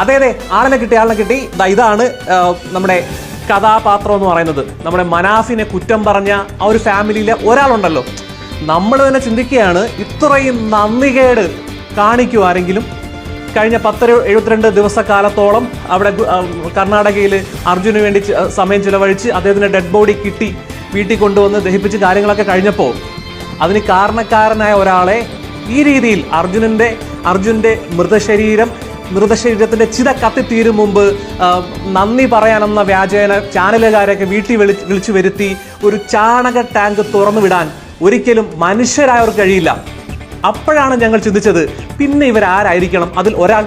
അതെ ആളിനെ കിട്ടി. ഇതാണ് നമ്മുടെ കഥാപാത്രം എന്ന് പറയുന്നത്. നമ്മുടെ മനാഫിനെ കുറ്റം പറഞ്ഞ ആ ഒരു ഫാമിലിയിലെ ഒരാളുണ്ടല്ലോ. നമ്മൾ തന്നെ ചിന്തിക്കുകയാണ്, ഇത്രയും നന്ദികേട് കാണിക്കൂ ആരെങ്കിലും? കഴിഞ്ഞ 72 ദിവസക്കാലത്തോളം അവിടെ കർണാടകയിൽ അർജുന് വേണ്ടി സമയം ചിലവഴിച്ച് അദ്ദേഹത്തിന്റെ ഡെഡ് ബോഡി കിട്ടി വീട്ടിൽ കൊണ്ടുവന്ന് ദഹിപ്പിച്ച് കാര്യങ്ങളൊക്കെ കഴിഞ്ഞപ്പോൾ അതിന് കാരണക്കാരനായ ഒരാളെ ഈ രീതിയിൽ അർജുന്റെ മൃതശരീരത്തിന്റെ ചിത കത്തിത്തീരും മുമ്പ് നന്ദി പറയാനെന്ന വ്യാജേന ചാനലുകാരെയൊക്കെ വീട്ടിൽ വിളിച്ചു വരുത്തി ഒരു ചാണക ടാങ്ക് തുറന്നു വിടാൻ ഒരിക്കലും മനുഷ്യരായവർക്ക് കഴിയില്ല. അപ്പോഴാണ് ഞങ്ങൾ ചിന്തിച്ചത്, പിന്നെ ഇവരാരായിരിക്കണം? അതിൽ ഒരാൾ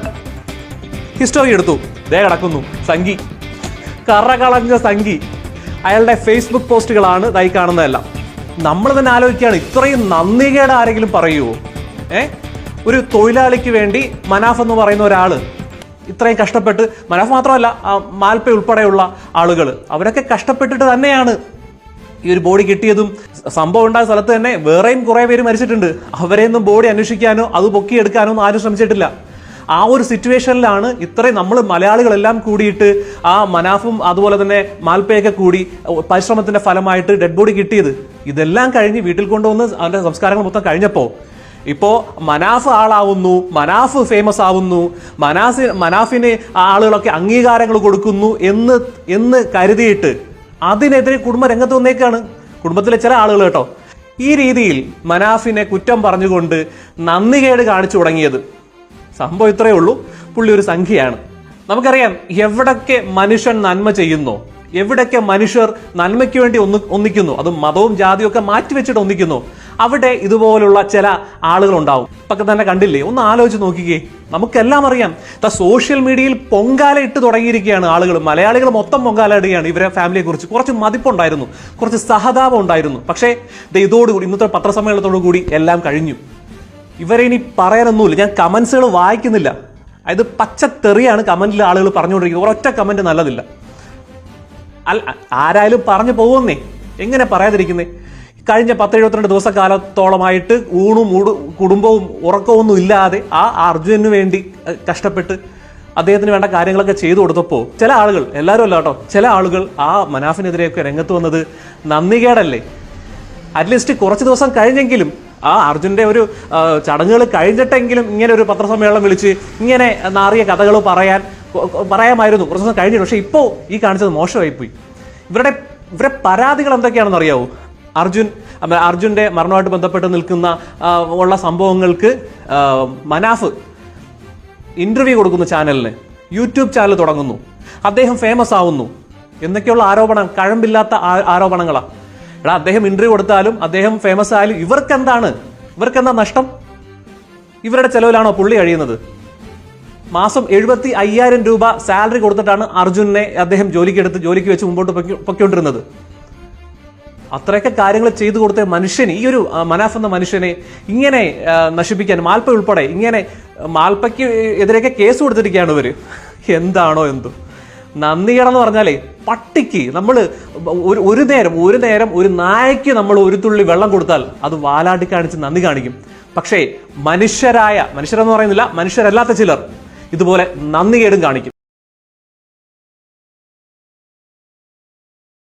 ഹിസ്റ്ററി എടുത്തു. ദേ കിടക്കുന്നു സംഗി, കറകളഞ്ഞ സംഗി. അയാളുടെ ഫേസ്ബുക്ക് പോസ്റ്റുകളാണ് ഇതായി കാണുന്നതെല്ലാം. നമ്മൾ തന്നെ ആലോചിക്കുകയാണ്, ഇത്രയും നന്ദികേട് ആരെങ്കിലും പറയുമോ? ഒരു തൊഴിലാളിക്ക് വേണ്ടി മനാഫ് എന്ന് പറയുന്ന ഒരാള് ഇത്രയും കഷ്ടപ്പെട്ട്, മനാഫ് മാത്രമല്ല മാൽപ്പ ഉൾപ്പെടെയുള്ള ആളുകൾ അവരൊക്കെ കഷ്ടപ്പെട്ടിട്ട് തന്നെയാണ് ഈ ഒരു ബോഡി കിട്ടിയതും. സംഭവം ഉണ്ടായ സ്ഥലത്ത് തന്നെ വേറെയും കുറെ പേര് മരിച്ചിട്ടുണ്ട്. അവരെയൊന്നും ബോഡി അന്വേഷിക്കാനോ അത് പൊക്കിയെടുക്കാനോ ഒന്നും ആരും ശ്രമിച്ചിട്ടില്ല. ആ ഒരു സിറ്റുവേഷനിലാണ് ഇത്രയും നമ്മൾ മലയാളികളെല്ലാം കൂടിയിട്ട് ആ മനാഫും അതുപോലെ തന്നെ മാൽപ്പയൊക്കെ കൂടി പരിശ്രമത്തിന്റെ ഫലമായിട്ട് ഡെഡ് ബോഡി കിട്ടിയത്. ഇതെല്ലാം കഴിഞ്ഞ് വീട്ടിൽ കൊണ്ടുവന്ന് അവന്റെ സംസ്കാരങ്ങൾ മൊത്തം കഴിഞ്ഞപ്പോൾ ഇപ്പോ മനാഫ് ആളാവുന്നു, മനാഫ് ഫേമസ് ആവുന്നു, മനാഫിന് ആളുകളൊക്കെ അംഗീകാരങ്ങൾ കൊടുക്കുന്നു എന്ന് കരുതിയിട്ട് അതിനെതിരെ കുടുംബ രംഗത്ത് വന്നേക്കാണ്. കുടുംബത്തിലെ ചില ആളുകൾ കേട്ടോ ഈ രീതിയിൽ മനാഫിനെ കുറ്റം പറഞ്ഞുകൊണ്ട് നന്ദികേട് കാണിച്ചു തുടങ്ങിയത്. സംഭവം ഇത്രയേ ഉള്ളൂ, പുള്ളി ഒരു സംഖ്യയാണ്. നമുക്കറിയാം, എവിടൊക്കെ മനുഷ്യൻ നന്മ ചെയ്യുന്നോ, എവിടൊക്കെ മനുഷ്യർ നന്മയ്ക്ക് വേണ്ടി ഒന്നിക്കുന്നു, അതും മതവും ജാതിയും ഒക്കെ മാറ്റിവെച്ചിട്ട് ഒന്നിക്കുന്നു, അവിടെ ഇതുപോലുള്ള ചില ആളുകൾ ഉണ്ടാവും. ഇപ്പൊക്കെ തന്നെ കണ്ടില്ലേ? ഒന്ന് ആലോചിച്ച് നോക്കിക്കേ. നമുക്കെല്ലാം അറിയാം, സോഷ്യൽ മീഡിയയിൽ പൊങ്കാല ഇട്ട് തുടങ്ങിയിരിക്കുകയാണ് ആളുകൾ. മലയാളികൾ മൊത്തം പൊങ്കാല ഇടുകയാണ് ഇവരെ ഫാമിലിയെ കുറിച്ച്. കുറച്ച് മതിപ്പുണ്ടായിരുന്നു, കുറച്ച് സഹതാപം ഉണ്ടായിരുന്നു. പക്ഷേ ഇതോടുകൂടി, ഇന്നത്തെ പത്രസമ്മേളനത്തോടു കൂടി എല്ലാം കഴിഞ്ഞു. ഇവരെ ഇനി പറയാനൊന്നുമില്ല. ഞാൻ കമന്റ്സുകൾ വായിക്കുന്നില്ല. അത് പച്ചത്തെറിയാണ് കമന്റിൽ ആളുകൾ പറഞ്ഞുകൊണ്ടിരിക്കുന്നത്. ഒരൊറ്റ കമന്റ് നല്ലതില്ല. ആരായാലും പറഞ്ഞു പോകുന്നേ, എങ്ങനെ പറയാതിരിക്കുന്നേ? കഴിഞ്ഞ 72 ദിവസക്കാലത്തോളമായിട്ട് ഊണും കുടുംബവും ഉറക്കമൊന്നും ഇല്ലാതെ ആ അർജുനന് വേണ്ടി കഷ്ടപ്പെട്ട് അദ്ദേഹത്തിന് വേണ്ട കാര്യങ്ങളൊക്കെ ചെയ്തു കൊടുത്തപ്പോൾ ചില ആളുകൾ, എല്ലാവരും അല്ല കേട്ടോ, ചില ആളുകൾ ആ മനാഫിനെതിരെയൊക്കെ രംഗത്ത് വന്നത് നന്ദികേടല്ലേ? അറ്റ്ലീസ്റ്റ് കുറച്ച് ദിവസം കഴിഞ്ഞെങ്കിലും ആ അർജുന്റെ ഒരു ചടങ്ങുകൾ കഴിഞ്ഞിട്ടെങ്കിലും ഇങ്ങനെ ഒരു പത്രസമ്മേളനം വിളിച്ച് ഇങ്ങനെ നാറിയ കഥകൾ പറയാമായിരുന്നു കുറച്ച് ദിവസം കഴിഞ്ഞിട്ട്. പക്ഷെ ഇപ്പോൾ ഈ കാണിച്ചത് മോശമായിപ്പോയി. ഇവരുടെ പരാതികൾ എന്തൊക്കെയാണെന്ന് അറിയാവൂ? അർജുന്റെ മരണവുമായിട്ട് ബന്ധപ്പെട്ട് നിൽക്കുന്ന ഉള്ള സംഭവങ്ങൾക്ക് മനാഫ് ഇന്റർവ്യൂ കൊടുക്കുന്ന ചാനലിന് യൂട്യൂബ് ചാനൽ തുടങ്ങുന്നു, അദ്ദേഹം ഫേമസ് ആവുന്നു എന്നൊക്കെയുള്ള ആരോപണം, കഴമ്പില്ലാത്ത ആരോപണങ്ങളാ. അദ്ദേഹം ഇന്റർവ്യൂ കൊടുത്താലും അദ്ദേഹം ഫേമസ് ആയാലും ഇവർക്കെന്താ നഷ്ടം? ഇവരുടെ ചെലവിലാണോ പുള്ളി കഴിയുന്നത്? മാസം 75,000 രൂപ സാലറി കൊടുത്തിട്ടാണ് അർജുനെ അദ്ദേഹം ജോലിക്ക് വെച്ച് മുമ്പോട്ട് പൊയ്ക്കൊണ്ടിരുന്നത്. അത്രയൊക്കെ കാര്യങ്ങൾ ചെയ്തു കൊടുത്ത മനുഷ്യന്, ഈ ഒരു മനാഫ് എന്ന മനുഷ്യനെ ഇങ്ങനെ നശിപ്പിക്കാൻ, മാൽപ്പ ഉൾപ്പെടെ ഇങ്ങനെ മാൽപ്പയ്ക്ക് എതിരെയൊക്കെ കേസ് കൊടുത്തിരിക്കുകയാണ് ഇവര്. എന്താണോ എന്തോ നന്ദികേടെന്ന് പറഞ്ഞാലേ, പട്ടിക്ക് നമ്മൾ ഒരു നേരം ഒരു നായയ്ക്ക് നമ്മൾ ഒരു തുള്ളി വെള്ളം കൊടുത്താൽ അത് വാലാട്ടി കാണിച്ച് നന്ദി കാണിക്കും. പക്ഷേ മനുഷ്യരെന്ന് പറയുന്നില്ല, മനുഷ്യരല്ലാത്ത ചിലർ ഇതുപോലെ നന്ദികേടും കാണിക്കും.